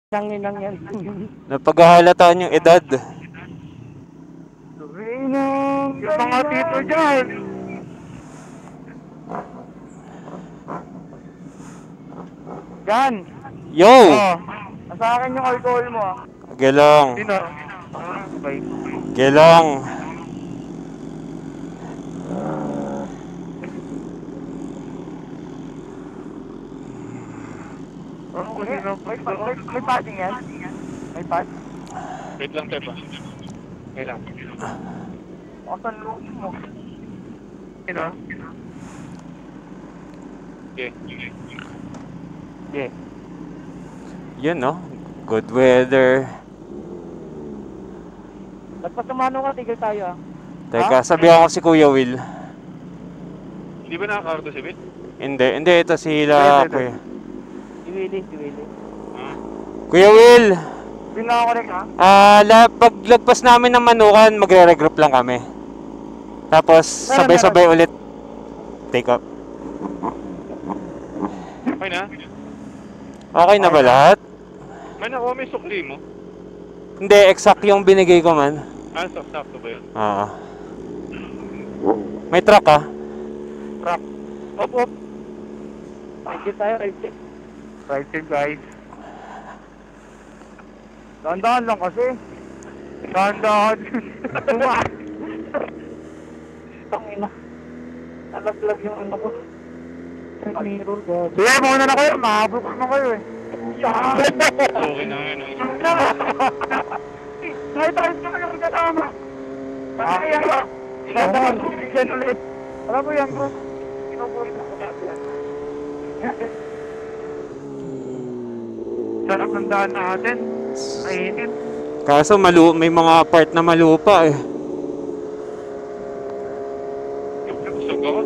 Lang yan. Napaghahalataan yung edad. Yung mga tito dyan. Yan. Yo! Oh, nasa akin yung alcohol mo. Gelong. Sino? Okay. Gelong. May padding yan? May pad? Wait lang, Tepa. Wait lang. Asan loob mo? Sino? Okay. Yeah. Yun, no? Good weather. Ba't pa sumano ka? Tigil tayo ah. Teka, sabihan ko si Kuya Will. Hindi ba nakakarto si Bill? Hindi, ito si Hila. Hindi. Si Willie. Kuya Will! Pinaka-connect ha? Paglagpas namin ng Manukan, magre-regroup lang kami. Tapos, sabay-sabay ulit. Take up. Okay na? Okay na ba lahat? Man ako, may sukli mo. Hindi, exact yung binigay ko man. Ah, sakto ba yun? Oo. May truck ah. Truck. Op. Right tayo, right guys. Dahan-dahan lang kasi. Dahan-dahan. Tangina. Nalaglag yung ano ko. Mirror ko. Sige, mauna na kayo. Mahabol ko na kayo eh. Okay na yun. Kahit tayo na kayo kasama. Kaya ka. Bigyan ulit. Alam mo yan bro. Pinubuhin ko na yan. Sarap ng daan natin. Mainit. Kaso may mga part na malupa eh. Nabusog ako.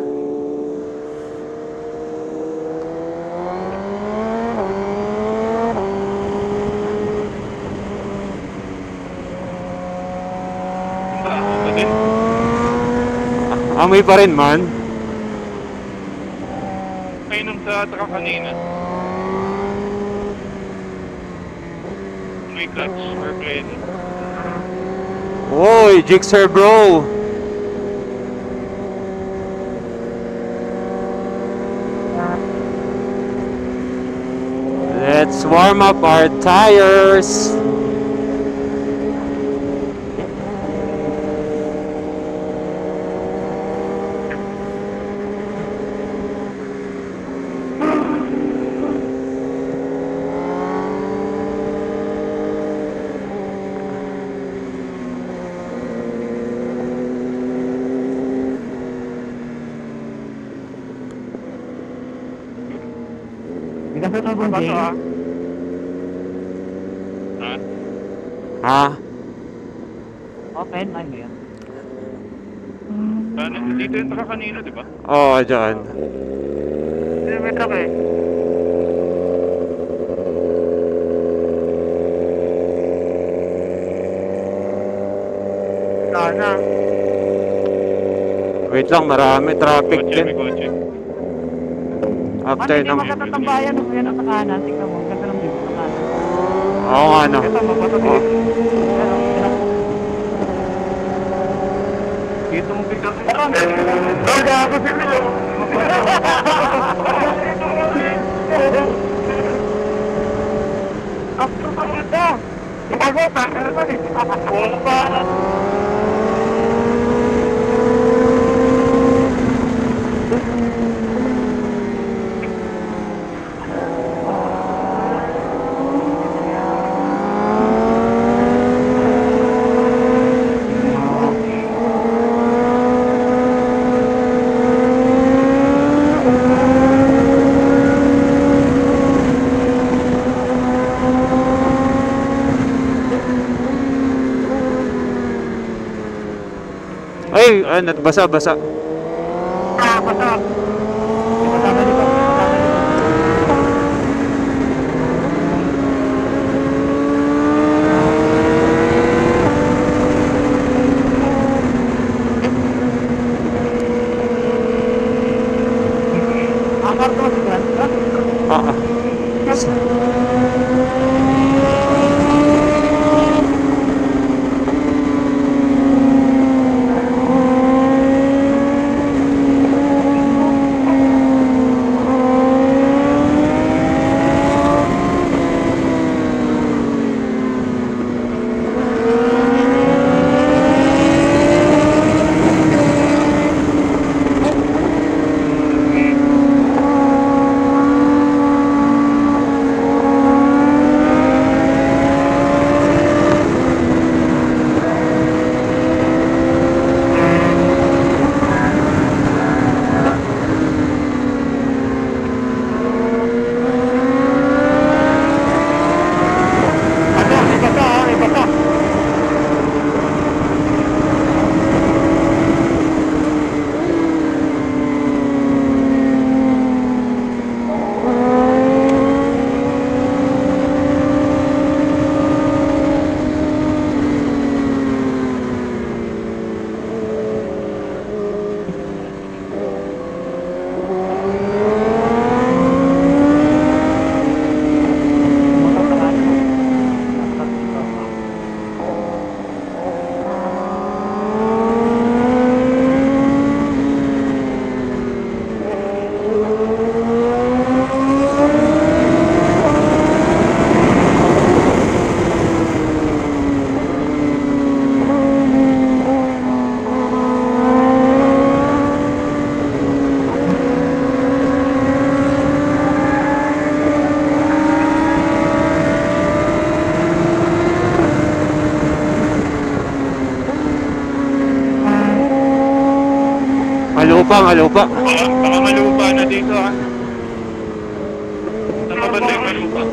Ba din? Amoy pa rin man. Kainom sa truck kanina. May clutch or plate. Oy, Jigsaw bro! Let's warm up our tires! Bigas na ba ito ah? Ha? Open, ay mo yan. Paano? Dito yung truck kanina, di ba? Oo, dyan. Hindi may truck eh. Sana. Wait lang, marami traffic Kotse, din. may kotse. After Hindi ng... makatatambayan. Yan ang sa kanan. Tingnan mo. Ganda ng dito sa kanan. Oo nga no. Ito, mabato Oh. Dito mo biglang. Baga ako si Milo. Ako pa ito. Ako pa. Ako pa. Ay, basa. Basa. Basa na dito. Ah, ah. malupa. Baka malupa na dito ha. Saan ba banda yung malupa?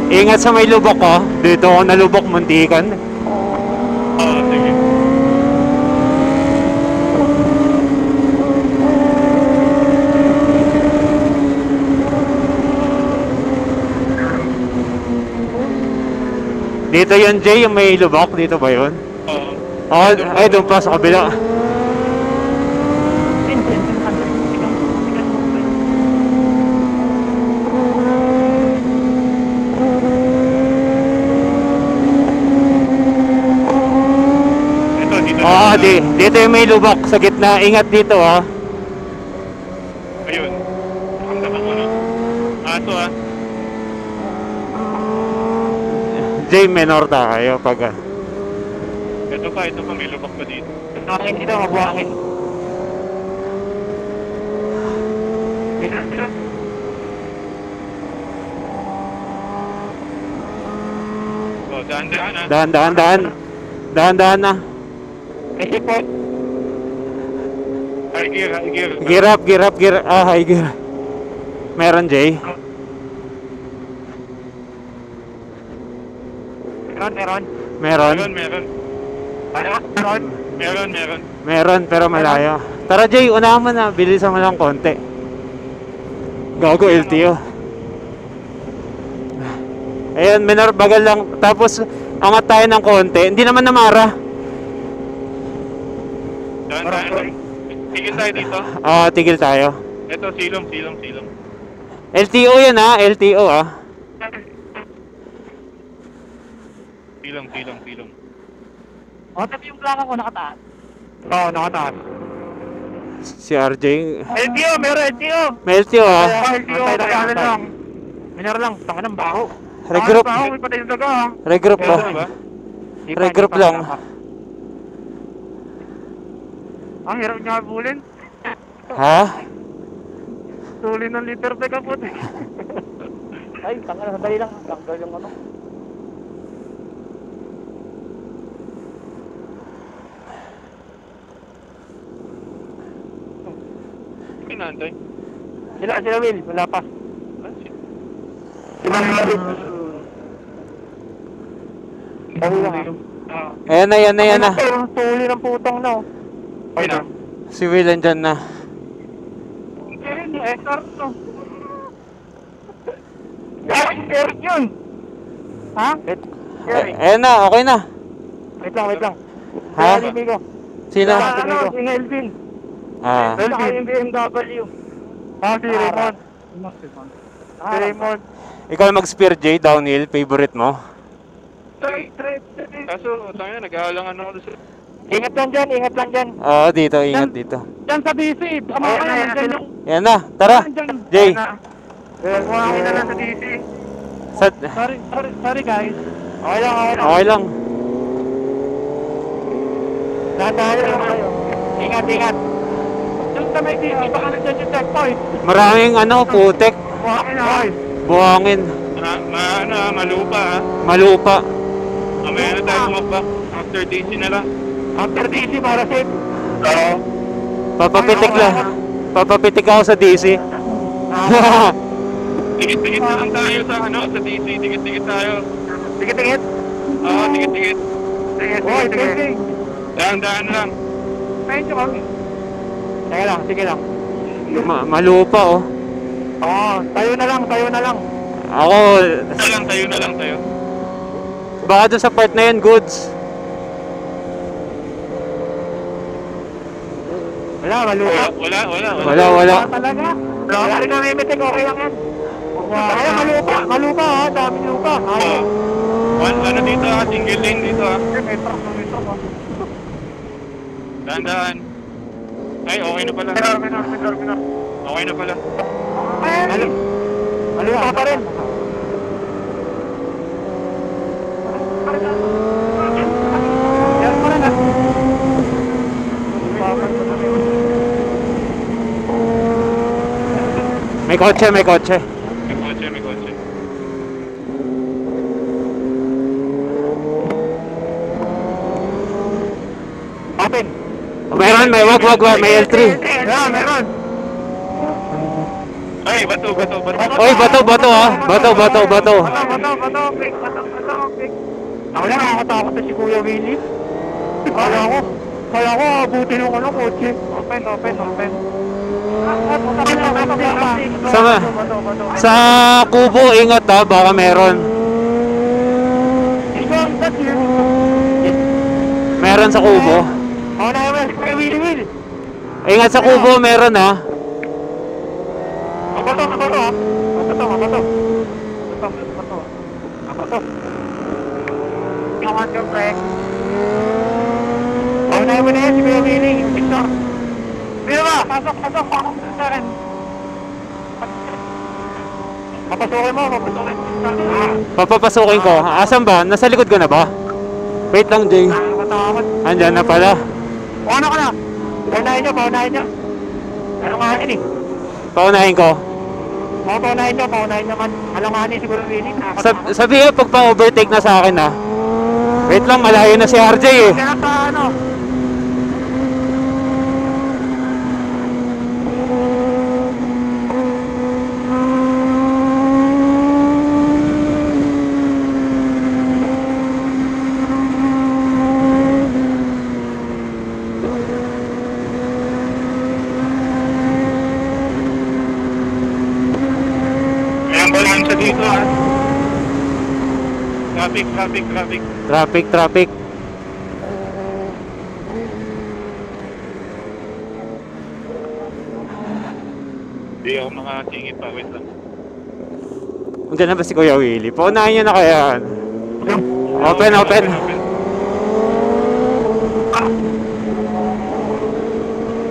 Ingat sa may lubok ko. Dito ako nalubok, muntikan. Oo, sige. Dito yun, Jay, yung may lubok. Dito ba yun? Oo. Oh, ay, doon pa sa kabila. Ito, dito. Oo, dito yung may lubok sa gitna. Ingat dito, ha. Ayun. Nakamdaman ko na. Ito ha. Jay, menorta kayo pag... Ito pa, may lubak pa dito. Akin dito, mabuhakin. So, daan-daan ha. Dahan-dahan na. May sipot. High gear, high gear. Gear up. Ah, high gear. Meron, Jay. Meron. Meron. Meron, pero malayo. Tara, Jay, unahan mo na. Bilisan mo lang konti. Gago, LTO. Ayan, minor, bagal lang. Tapos, angat tayo ng konti. Hindi naman namara. Daan-daan. Tigil tayo dito. Tigil tayo. Ito, silong. LTO yan, ha? LTO, ha? Silong. O, tapi yung plaka ko nakataas. Oo, nakataas. Si RJ. LTO, meron LTO. May LTO, ha? LTO, tayo lang. Minor lang, tanga ng baho. Regroup. Baho, may patay yung daga ha. Regroup ba? Ito ba? Regroup lang. Ang hirap niya habulin. Ha? Tuli ng liter pa kapot eh. Ay, tanga na, sandali lang. Tanggal yung ano. Pinantay. Sila Will, wala pa. Sila Ayan na. Tuli ng putong na. Okay na. Si Will andyan na. Esar to. Eric yun. Ha? Ayan na, okay na. Wait lang. Ha? Sino? Si Melvin. Saka yung BMW. Si Raymond. Si Raymond. Ikaw mag-spear, Jay, downhill, favorite mo? Kaso, tayo nag-aalangan ako sa... Ingat lang dyan. Oo, dito, ingat dito. Dyan sa DC. Ayan na, tara. Jay. Kumakin na lang sa DC. Sorry guys. Okay lang. Dahan-dahan lang kayo. Ingat. Dyan sa may DC, baka nandyan yung checkpoint. Maraming putek. Kumakin na kayo. Buhangin. Malupa ha. Malupa. Mamaya na tayo sumabak. After DC na lang. After DC para safe. Oo. Papapitik ako sa DC. Tigit-tigit na lang tayo sa DC. Tigit-tigit tayo. Tigit. Oo, tigit-tigit. Tigit. Daan-daan lang. Medyo kami. Sige lang. Malupa, oh. Oo, tayo na lang. Ako, Tayo na lang tayo. baka doon sa part na yun, goods. Wala, malupa. Wala. Talaga? Wala ka rin namimitik, okay lang yan. Kaya malupa ha, dami lupa. Oo. Ano dito ha, single lane dito ha. May truck ha. Daan-daan. Ay, okay na pala. Minor. Okay na pala. Malupa pa rin. May kotse, may kotse. May kotse, may kotse. Open. Meron, wag, may L3. Yeah, meron. Ay, bato. Oy, bato ha. Bato. Bato, okay. Ako lang, nakakatakot na si Kuya Willie. Kaya ko, abutin yung kotse. Open. Sa kubo, ingat ha, baka meron. Meron sa kubo. Oo na yun, Kuya Willie. Ingat sa kubo, meron ha. Mabato. Kawan ka, pre. Oo na yun si Kuya Willie, yung picture. Pino ba? Pasok sa akin. Papasukin mo. Papapasukin ko. Asan ba? Nasa likod ko na ba? Wait lang, Jay. Nakatakot. Andyan na pala. Ano ka na? Paunahin niyo. Ano nga yun eh? Paunahin ko. Oo, paunahin naman. Alanganin siguro Willie. Sabihin pag pa-overtake na sa akin ha. Wait lang, malayo na si RJ eh. Kaya sa ano? May ambulansya dito ha. Traffic. Traffic. Hindi ako makakingit pa. Wait lang. Andyan na ba si Kuya Willie? Paunahin nyo na kaya. Open.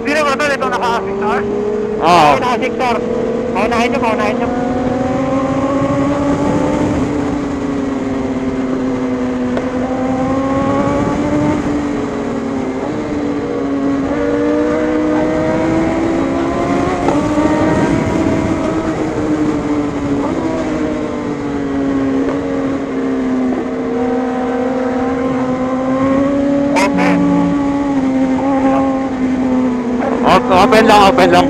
Hindi na ba ito? Ito naka-sector? Oo. Naka-sector. Paunahin niyo. Open lang.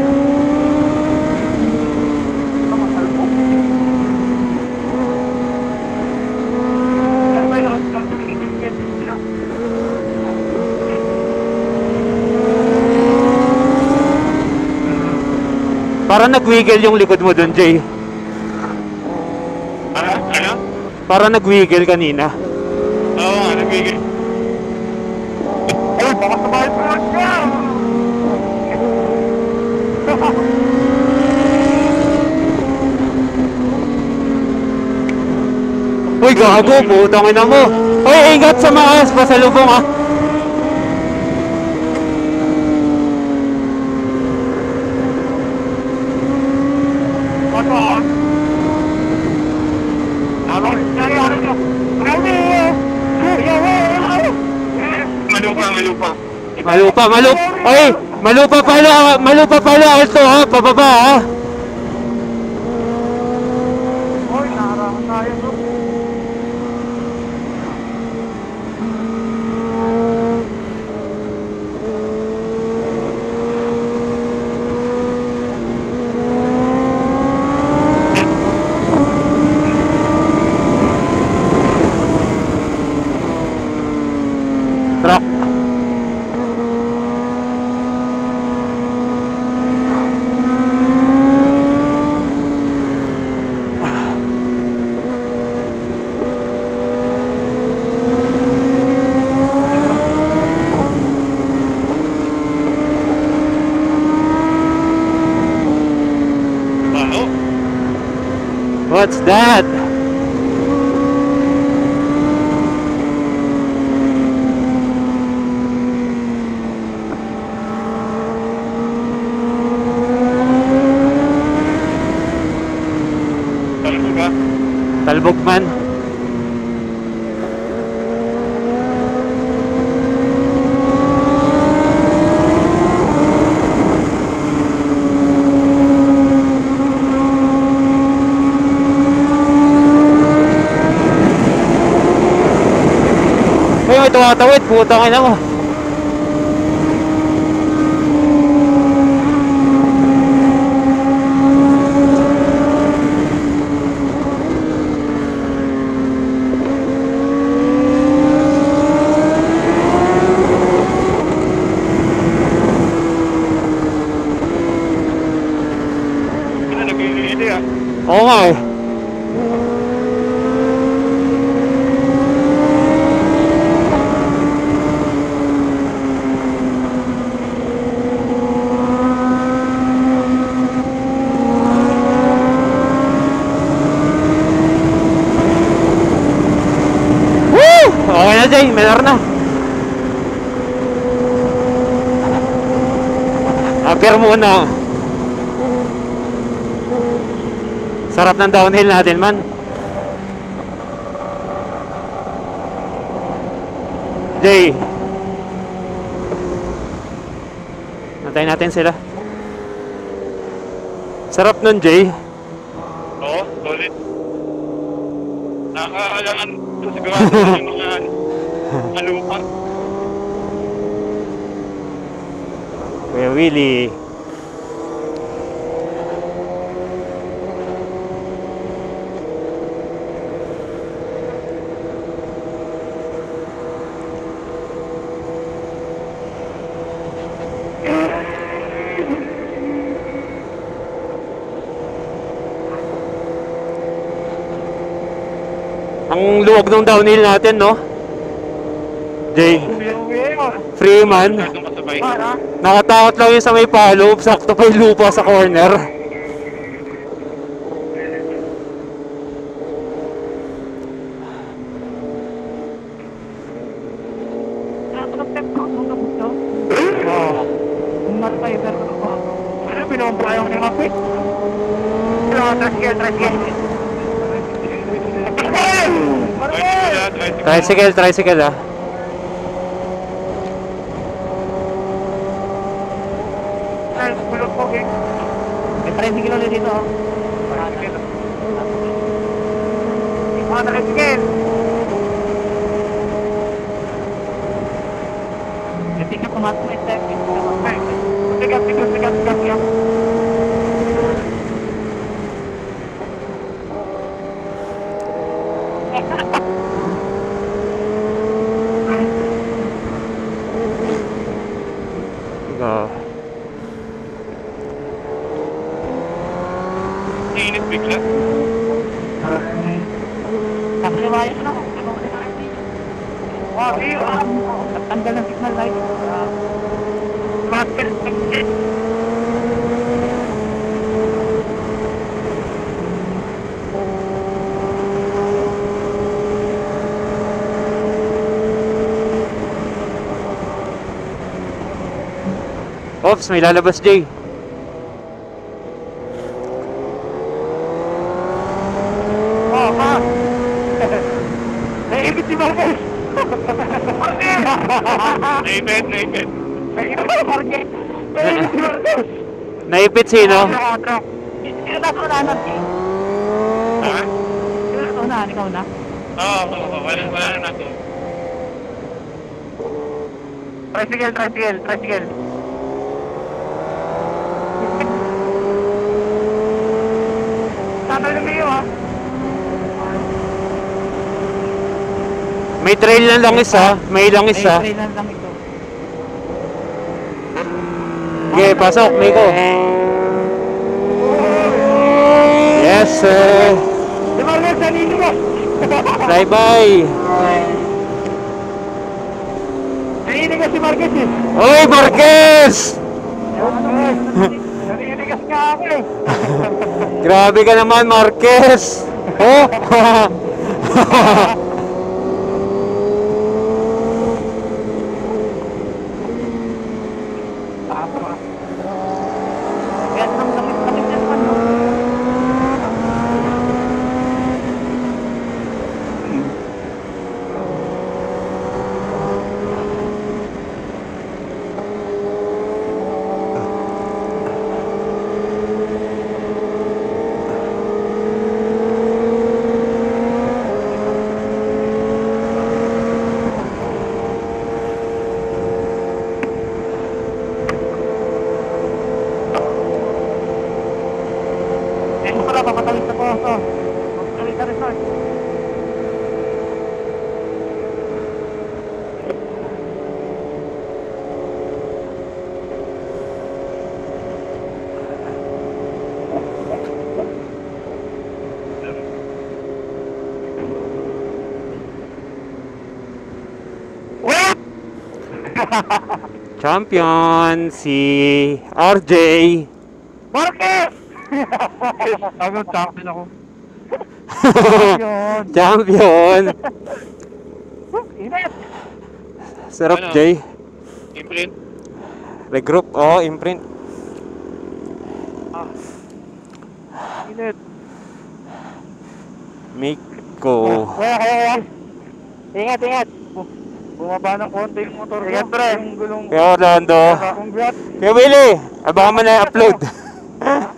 Parang nag-wiggle yung likod mo dun, Jay. Ano? Parang nag-wiggle kanina. Oo nga, nabigay. Ay, baka sabay pa siya! Uy, gago, putang ina mo. Uy, ingat sa mga pasalubong ah. Malupa. Oy, malupa pala, alto ha, pababa ha. Oy, nakarangan tayo, bro. Truck. What's that? Talbog ba? Talbog man. nakatawid, putang ina mo. Ano, nag-iili ah. Oo nga eh. Woo! Okay na Jay, meron na. Appear muna. Sarap ng downhill natin man. Jay. Antayin natin sila. Sarap nun Jay. Oo, solid. Nakakaalangan ito sigurado yung mga lupa. Kuya Willie. Ang luwag ng downhill natin, no? Jay, free man. Masyadong kasabay. Nakatakot lang yun sa may palo. Sakto pa yung lupa sa corner. Tricycle, tricycle ah. May 30 kilo na dito. Mga tricycle. Hindi ka pumasok may step. Sigat. Init bigla. Nakaliwayos na. Natanggal ng signal light. Ops, may lalabas Jay. Naipit si Marquez! Naipit. Naipit si Marquez! Naipit sino? Sino na unahan? Ha? Sino na unahan? Ikaw na? Oo, wala na natin. Tricycle. Tatay na kayo ha? May trail na langis ha. May langis ha. Trail na lang ito. Okay, pasok, Miko. Yes sir. Di Marquez, sanino mo? Fly by. Naninigas si Marquez eh. Oy, Marquez! Naninigas nga ako eh. Grabe ka naman, Marquez. Oh. Kaya nang lamit yan man no? Champion si RJ. Marquez! Ako, champion ako. Yun. Champion. Init. Sarap, Ano? Jay. Imprint. Regroup. Oo, imprint. Init. Miko. Kaya. Ingat, ingat. Bumaba ng konti yung motor ko. Ingat, pre. Yung gulong. Kaya Orlando. Congrats. Kaya Willie. Abangan mo na i-upload.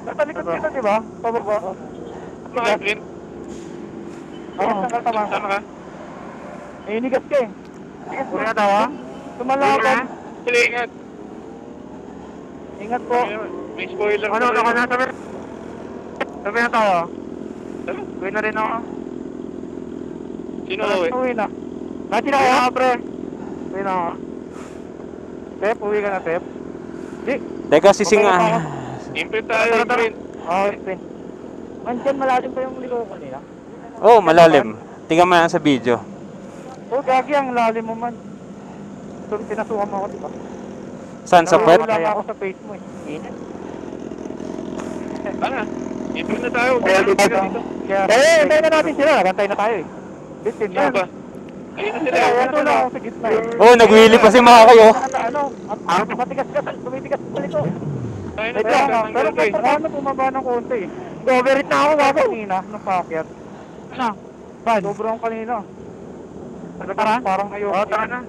Natalikod kita, di ba? Pababa. Mga imprint. Oo. Tama. Tama ka? Inigas ka eh. Huwag na tawa. Tumalaban. Sila ingat. Ingat po. May spoiler. Ano na sabi? Sabi na tayo. Uwi na rin ako. Sino uwi? Uwi na. Nati na kaya pre. Uwi na ako. Tep, uwi ka na Tep. Di. Teka, sising Okay na ako. Imprint tayo, imprint. Oo, Pin. Andyan malalim pa yung liko ko kanina. Oh, malalim. Tingnan mo yan sa video. Oh, gagi ang lalim mo man. So, pinasukan mo ako, di ba? Saan sa puwet? Wala ako sa face mo eh. Init. Ano? Imprint na tayo. Kaya Dito. Kaya, hintayin na natin sila. Gantay na tayo eh. Bitin Sino yan. ba? Ayun na sila. Kaya ito na ako sa gitna eh. Oh, nag-wheelie pa si Maka kayo. Ano? Matigas ka. Tumitigas sa liko. Ayun na Ito, sila. pero kahit paano bumaba ng konti eh. Overheat na ako bago kanina nung paakyat. Ano? Sobrang kanina. Parang ayaw. Oo, tara na.